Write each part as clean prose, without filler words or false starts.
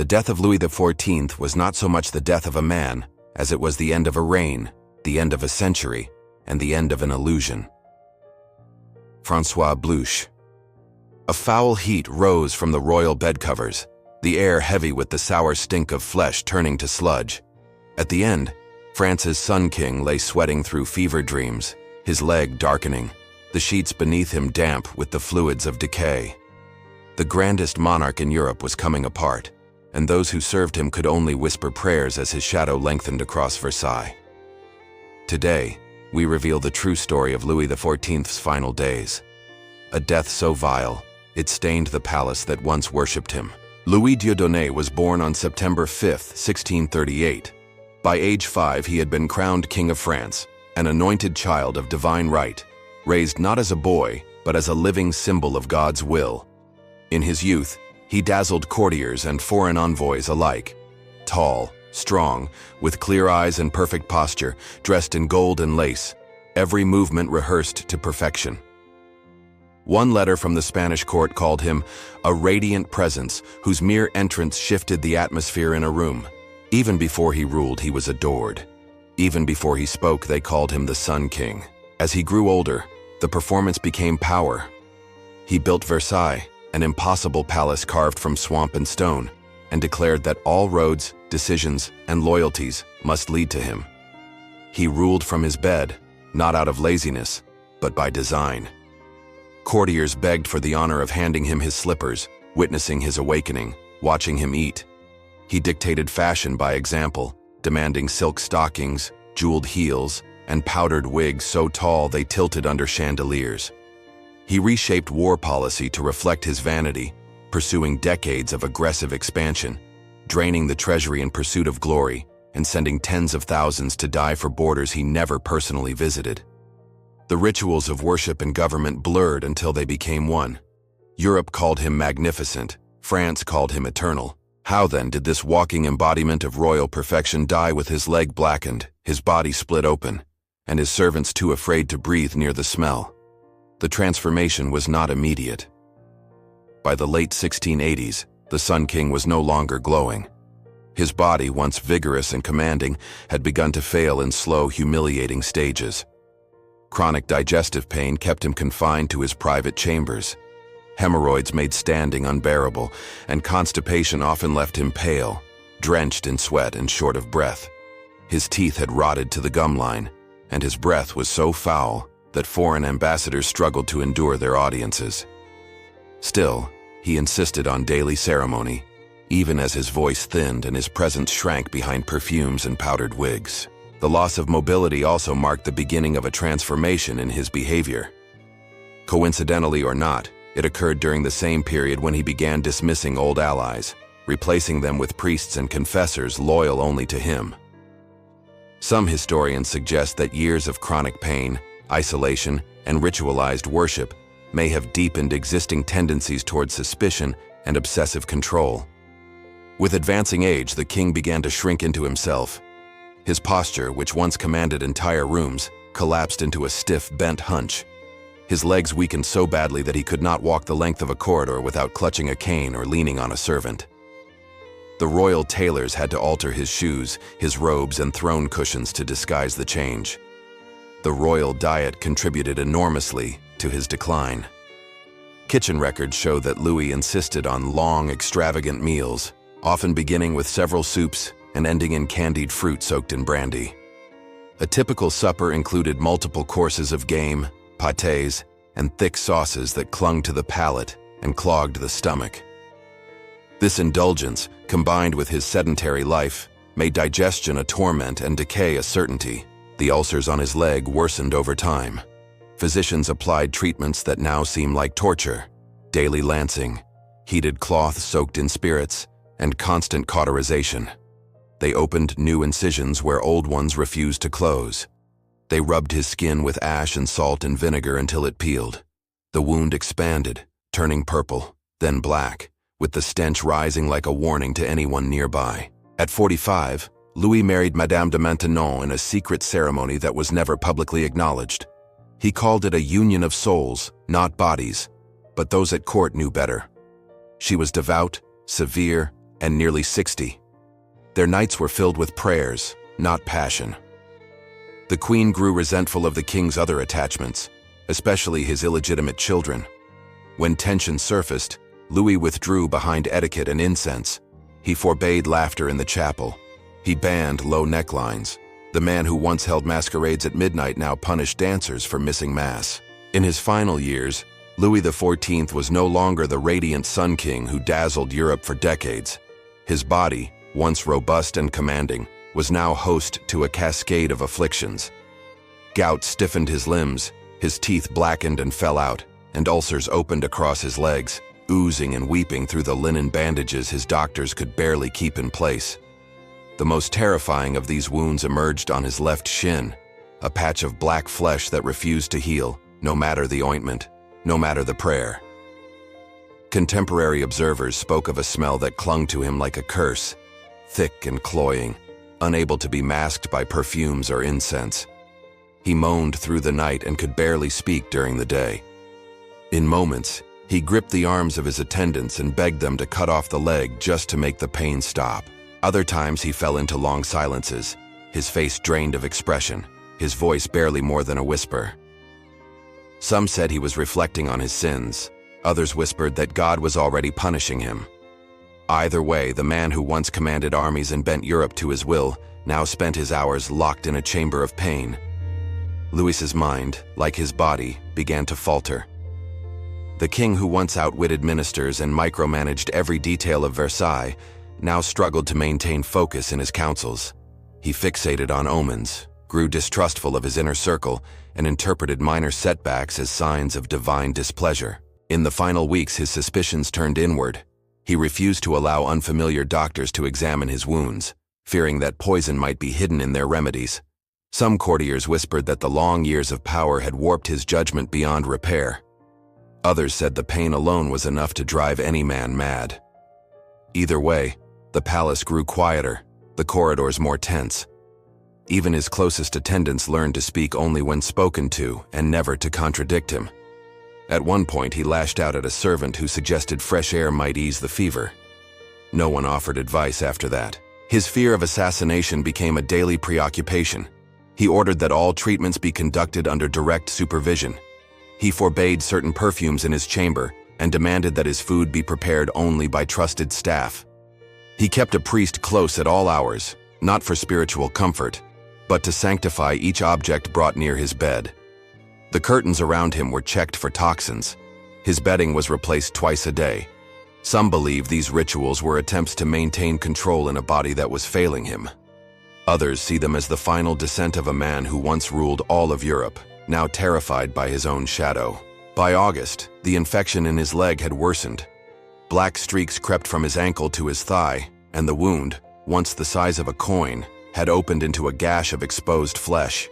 The death of Louis XIV was not so much the death of a man as it was the end of a reign, the end of a century, and the end of an illusion. François Bluche. A foul heat rose from the royal bedcovers, the air heavy with the sour stink of flesh turning to sludge. At the end, France's Sun King lay sweating through fever dreams, his leg darkening, the sheets beneath him damp with the fluids of decay. The grandest monarch in Europe was coming apart, and those who served him could only whisper prayers as his shadow lengthened across Versailles. Today, we reveal the true story of Louis XIV's final days. A death so vile, it stained the palace that once worshipped him. Louis Dieudonné was born on September 5, 1638. By age 5, he had been crowned King of France, an anointed child of divine right, raised not as a boy, but as a living symbol of God's will. In his youth, he dazzled courtiers and foreign envoys alike. Tall, strong, with clear eyes and perfect posture, dressed in gold and lace, every movement rehearsed to perfection. One letter from the Spanish court called him a radiant presence whose mere entrance shifted the atmosphere in a room. Even before he ruled, he was adored. Even before he spoke, they called him the Sun King. As he grew older, the performance became power. He built Versailles, an impossible palace carved from swamp and stone, and declared that all roads, decisions, and loyalties must lead to him. He ruled from his bed, not out of laziness, but by design. Courtiers begged for the honor of handing him his slippers, witnessing his awakening, watching him eat. He dictated fashion by example, demanding silk stockings, jeweled heels, and powdered wigs so tall they tilted under chandeliers. He reshaped war policy to reflect his vanity, pursuing decades of aggressive expansion, draining the treasury in pursuit of glory, and sending tens of thousands to die for borders he never personally visited. The rituals of worship and government blurred until they became one. Europe called him magnificent, France called him eternal. How then did this walking embodiment of royal perfection die with his leg blackened, his body split open, and his servants too afraid to breathe near the smell? The transformation was not immediate. By the late 1680s, the Sun King was no longer glowing. His body, once vigorous and commanding, had begun to fail in slow, humiliating stages. Chronic digestive pain kept him confined to his private chambers. Hemorrhoids made standing unbearable, and constipation often left him pale, drenched in sweat and short of breath. His teeth had rotted to the gum line, and his breath was so foul that foreign ambassadors struggled to endure their audiences. Still, he insisted on daily ceremony, even as his voice thinned and his presence shrank behind perfumes and powdered wigs. The loss of mobility also marked the beginning of a transformation in his behavior. Coincidentally or not, it occurred during the same period when he began dismissing old allies, replacing them with priests and confessors loyal only to him. Some historians suggest that years of chronic pain, isolation, and ritualized worship may have deepened existing tendencies toward suspicion and obsessive control. With advancing age, the king began to shrink into himself. His posture, which once commanded entire rooms, collapsed into a stiff, bent hunch. His legs weakened so badly that he could not walk the length of a corridor without clutching a cane or leaning on a servant. The royal tailors had to alter his shoes, his robes, and throne cushions to disguise the change. The royal diet contributed enormously to his decline. Kitchen records show that Louis insisted on long, extravagant meals, often beginning with several soups and ending in candied fruit soaked in brandy. A typical supper included multiple courses of game, pâtés, and thick sauces that clung to the palate and clogged the stomach. This indulgence, combined with his sedentary life, made digestion a torment and decay a certainty. The ulcers on his leg worsened over time. Physicians applied treatments that now seem like torture: daily lancing, heated cloth soaked in spirits, and constant cauterization. They opened new incisions where old ones refused to close. They rubbed his skin with ash and salt and vinegar until it peeled. The wound expanded, turning purple, then black, with the stench rising like a warning to anyone nearby. At 45, Louis married Madame de Maintenon in a secret ceremony that was never publicly acknowledged. He called it a union of souls, not bodies, but those at court knew better. She was devout, severe, and nearly 60. Their nights were filled with prayers, not passion. The queen grew resentful of the king's other attachments, especially his illegitimate children. When tension surfaced, Louis withdrew behind etiquette and incense. He forbade laughter in the chapel. He banned low necklines. The man who once held masquerades at midnight now punished dancers for missing mass. In his final years, Louis XIV was no longer the radiant Sun King who dazzled Europe for decades. His body, once robust and commanding, was now host to a cascade of afflictions. Gout stiffened his limbs, his teeth blackened and fell out, and ulcers opened across his legs, oozing and weeping through the linen bandages his doctors could barely keep in place. The most terrifying of these wounds emerged on his left shin, a patch of black flesh that refused to heal, no matter the ointment, no matter the prayer. Contemporary observers spoke of a smell that clung to him like a curse, thick and cloying, unable to be masked by perfumes or incense. He moaned through the night and could barely speak during the day. In moments, he gripped the arms of his attendants and begged them to cut off the leg just to make the pain stop. Other times he fell into long silences, his face drained of expression, his voice barely more than a whisper. Some said he was reflecting on his sins. Others whispered that God was already punishing him. Either way, the man who once commanded armies and bent Europe to his will now spent his hours locked in a chamber of pain. Louis's mind, like his body, began to falter. The king who once outwitted ministers and micromanaged every detail of Versailles now struggled to maintain focus in his councils. He fixated on omens, grew distrustful of his inner circle, and interpreted minor setbacks as signs of divine displeasure. In the final weeks, his suspicions turned inward. He refused to allow unfamiliar doctors to examine his wounds, fearing that poison might be hidden in their remedies. Some courtiers whispered that the long years of power had warped his judgment beyond repair. Others said the pain alone was enough to drive any man mad. Either way, the palace grew quieter, the corridors more tense. Even his closest attendants learned to speak only when spoken to and never to contradict him. At one point, he lashed out at a servant who suggested fresh air might ease the fever. No one offered advice after that. His fear of assassination became a daily preoccupation. He ordered that all treatments be conducted under direct supervision. He forbade certain perfumes in his chamber and demanded that his food be prepared only by trusted staff. He kept a priest close at all hours, not for spiritual comfort, but to sanctify each object brought near his bed. The curtains around him were checked for toxins. His bedding was replaced twice a day. Some believe these rituals were attempts to maintain control in a body that was failing him. Others see them as the final descent of a man who once ruled all of Europe, now terrified by his own shadow. By August, the infection in his leg had worsened. Black streaks crept from his ankle to his thigh, and the wound, once the size of a coin, had opened into a gash of exposed flesh.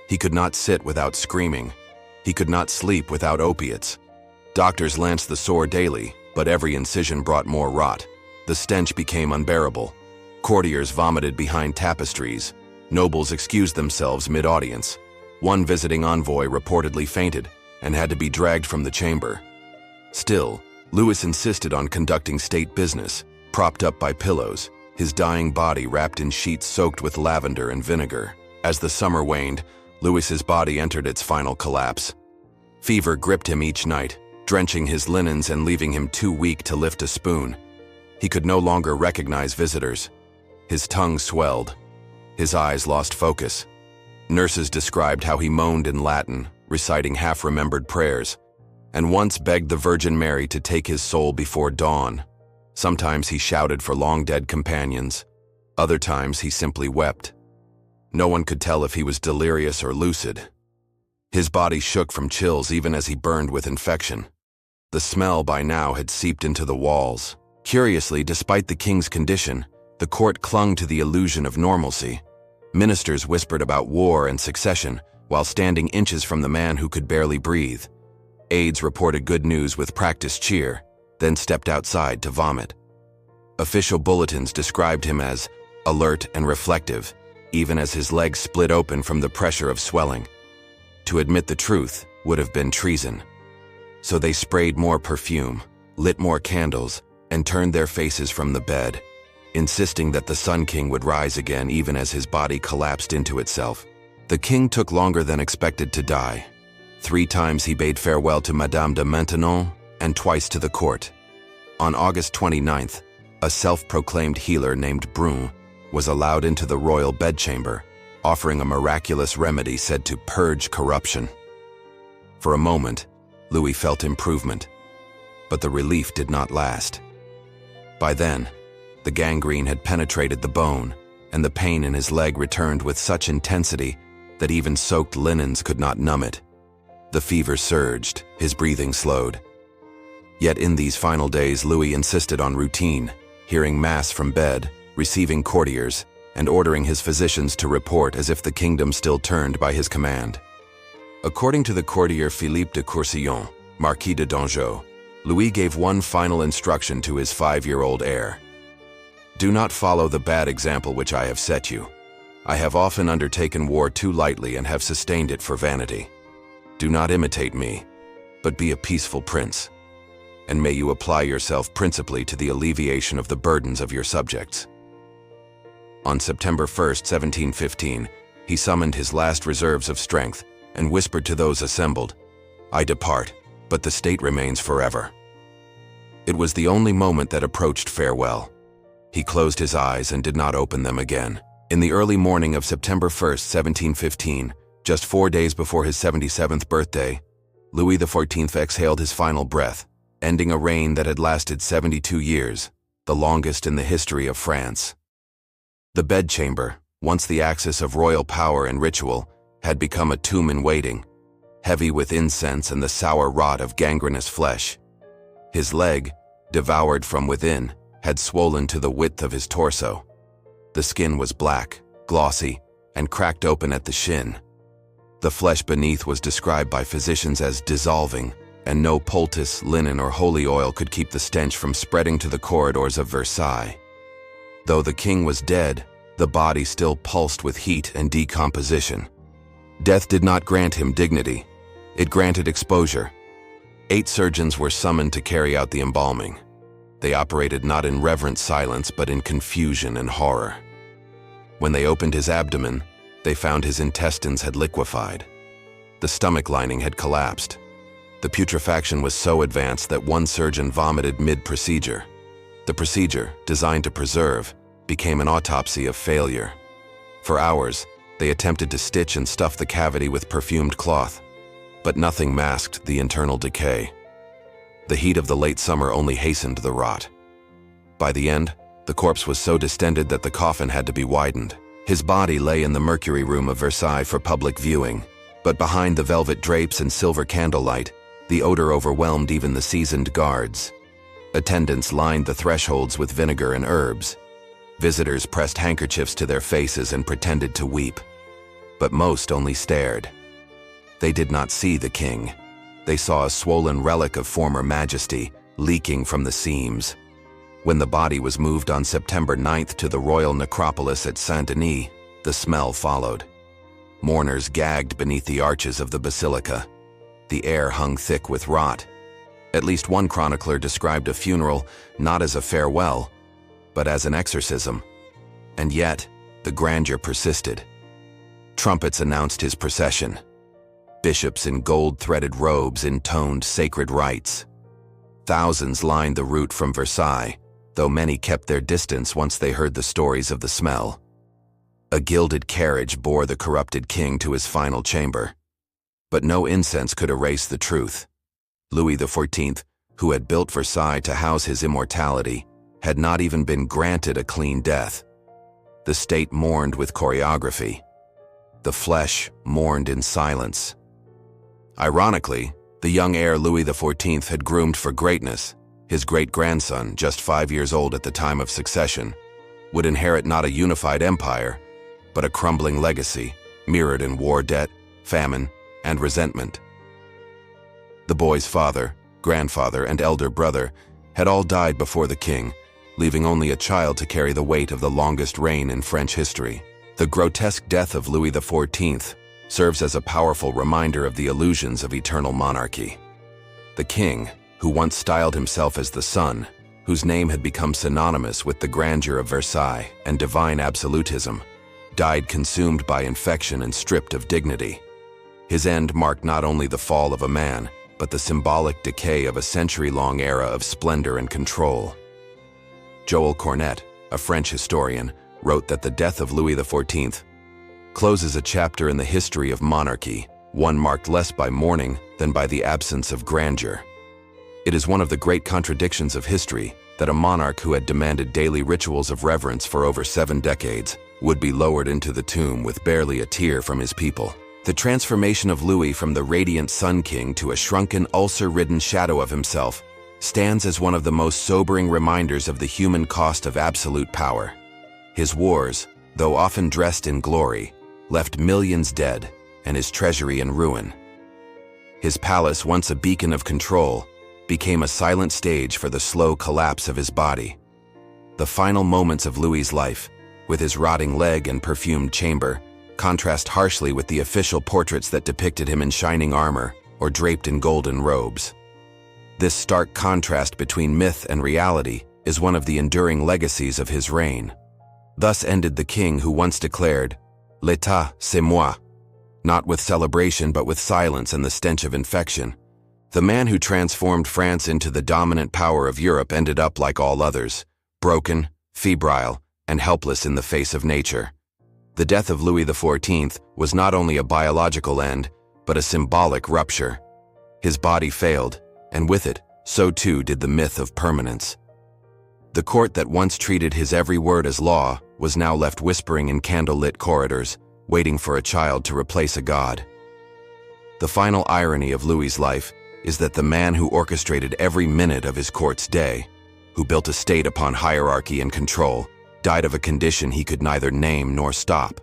He could not sit without screaming. He could not sleep without opiates. Doctors lanced the sore daily, but every incision brought more rot. The stench became unbearable. Courtiers vomited behind tapestries. Nobles excused themselves mid-audience. One visiting envoy reportedly fainted and had to be dragged from the chamber. Still, Louis insisted on conducting state business, propped up by pillows, his dying body wrapped in sheets soaked with lavender and vinegar. As the summer waned, Louis's body entered its final collapse. Fever gripped him each night, drenching his linens and leaving him too weak to lift a spoon. He could no longer recognize visitors. His tongue swelled. His eyes lost focus. Nurses described how he moaned in Latin, reciting half-remembered prayers, and once begged the Virgin Mary to take his soul before dawn. Sometimes he shouted for long-dead companions. Other times he simply wept. No one could tell if he was delirious or lucid. His body shook from chills even as he burned with infection. The smell by now had seeped into the walls. Curiously, despite the king's condition, the court clung to the illusion of normalcy. Ministers whispered about war and succession while standing inches from the man who could barely breathe. Aides reported good news with practiced cheer, then stepped outside to vomit. Official bulletins described him as alert and reflective, even as his legs split open from the pressure of swelling. To admit the truth would have been treason. So they sprayed more perfume, lit more candles, and turned their faces from the bed. insisting that the Sun King would rise again even as his body collapsed into itself. The king took longer than expected to die. 3 times he bade farewell to Madame de Maintenon and twice to the court. On August 29th, a self-proclaimed healer named Brun was allowed into the royal bedchamber, offering a miraculous remedy said to purge corruption. For a moment, Louis felt improvement, but the relief did not last. By then, the gangrene had penetrated the bone, and the pain in his leg returned with such intensity that even soaked linens could not numb it. The fever surged, his breathing slowed. Yet in these final days, Louis insisted on routine, hearing mass from bed, receiving courtiers, and ordering his physicians to report as if the kingdom still turned by his command. According to the courtier Philippe de Courcillon, Marquis de Dangeau, Louis gave one final instruction to his 5-year-old heir. "Do not follow the bad example which I have set you. I have often undertaken war too lightly and have sustained it for vanity. Do not imitate me, but be a peaceful prince. And may you apply yourself principally to the alleviation of the burdens of your subjects." On September 1st, 1715, he summoned his last reserves of strength and whispered to those assembled, "I depart, but the state remains forever." It was the only moment that approached farewell. He closed his eyes and did not open them again. In the early morning of September 1st, 1715, just 4 days before his 77th birthday, Louis XIV exhaled his final breath, ending a reign that had lasted 72 years, the longest in the history of France. The bedchamber, once the axis of royal power and ritual, had become a tomb in waiting, heavy with incense and the sour rot of gangrenous flesh. His leg, devoured from within, had swollen to the width of his torso. The skin was black, glossy, and cracked open at the shin. The flesh beneath was described by physicians as dissolving, and no poultice, linen, or holy oil could keep the stench from spreading to the corridors of Versailles. Though the king was dead, the body still pulsed with heat and decomposition. Death did not grant him dignity. It granted exposure. 8 surgeons were summoned to carry out the embalming. They operated not in reverent silence, but in confusion and horror. When they opened his abdomen, they found his intestines had liquefied. The stomach lining had collapsed. The putrefaction was so advanced that one surgeon vomited mid-procedure. The procedure, designed to preserve, became an autopsy of failure. For hours, they attempted to stitch and stuff the cavity with perfumed cloth, but nothing masked the internal decay. The heat of the late summer only hastened the rot. By the end, the corpse was so distended that the coffin had to be widened. His body lay in the Mercury Room of Versailles for public viewing, but behind the velvet drapes and silver candlelight, the odor overwhelmed even the seasoned guards. Attendants lined the thresholds with vinegar and herbs. Visitors pressed handkerchiefs to their faces and pretended to weep, but most only stared. They did not see the king. They saw a swollen relic of former majesty leaking from the seams. When the body was moved on September 9th to the royal necropolis at Saint-Denis, the smell followed. Mourners gagged beneath the arches of the basilica. The air hung thick with rot. At least one chronicler described a funeral not as a farewell, but as an exorcism. And yet, the grandeur persisted. Trumpets announced his procession. Bishops in gold-threaded robes intoned sacred rites. Thousands lined the route from Versailles, though many kept their distance once they heard the stories of the smell. A gilded carriage bore the corrupted king to his final chamber. But no incense could erase the truth. Louis XIV, who had built Versailles to house his immortality, had not even been granted a clean death. The state mourned with choreography. The flesh mourned in silence. Ironically, the young heir Louis XIV had groomed for greatness, his great-grandson, just 5 years old at the time of succession, would inherit not a unified empire, but a crumbling legacy, mirrored in war debt, famine, and resentment. The boy's father, grandfather, and elder brother had all died before the king, leaving only a child to carry the weight of the longest reign in French history. The grotesque death of Louis XIV serves as a powerful reminder of the illusions of eternal monarchy. The king, who once styled himself as the sun, whose name had become synonymous with the grandeur of Versailles and divine absolutism, died consumed by infection and stripped of dignity. His end marked not only the fall of a man, but the symbolic decay of a century-long era of splendor and control. Joel Cornet, a French historian, wrote that the death of Louis XIV closes a chapter in the history of monarchy, one marked less by mourning than by the absence of grandeur. It is one of the great contradictions of history that a monarch who had demanded daily rituals of reverence for over 7 decades would be lowered into the tomb with barely a tear from his people. The transformation of Louis from the radiant Sun King to a shrunken, ulcer-ridden shadow of himself stands as one of the most sobering reminders of the human cost of absolute power. His wars, though often dressed in glory, left millions dead and his treasury in ruin. His palace, once a beacon of control, became a silent stage for the slow collapse of his body. The final moments of Louis's life, with his rotting leg and perfumed chamber, contrast harshly with the official portraits that depicted him in shining armor or draped in golden robes. This stark contrast between myth and reality is one of the enduring legacies of his reign. Thus ended the king who once declared, "L'état, c'est moi," not with celebration but with silence and the stench of infection. The man who transformed France into the dominant power of Europe ended up like all others, broken, febrile, and helpless in the face of nature. The death of Louis XIV was not only a biological end, but a symbolic rupture. His body failed, and with it, so too did the myth of permanence. The court that once treated his every word as law was now left whispering in candle-lit corridors, waiting for a child to replace a god. The final irony of Louis's life is that the man who orchestrated every minute of his court's day, who built a state upon hierarchy and control, died of a condition he could neither name nor stop.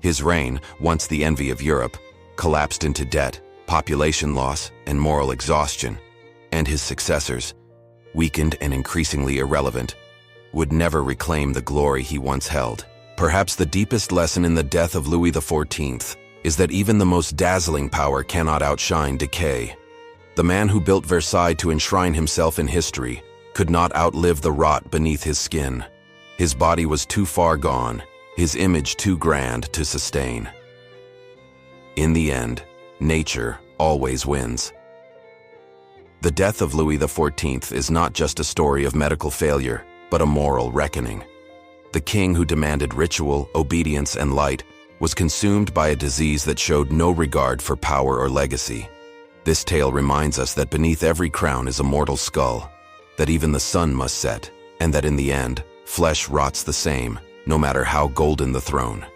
His reign, once the envy of Europe, collapsed into debt, population loss, and moral exhaustion, and his successors, weakened and increasingly irrelevant, would never reclaim the glory he once held. Perhaps the deepest lesson in the death of Louis XIV is that even the most dazzling power cannot outshine decay. The man who built Versailles to enshrine himself in history could not outlive the rot beneath his skin. His body was too far gone, his image too grand to sustain. In the end, nature always wins. The death of Louis XIV is not just a story of medical failure, but a moral reckoning. The king who demanded ritual, obedience, and light was consumed by a disease that showed no regard for power or legacy. This tale reminds us that beneath every crown is a mortal skull, that even the sun must set, and that in the end, flesh rots the same, no matter how golden the throne.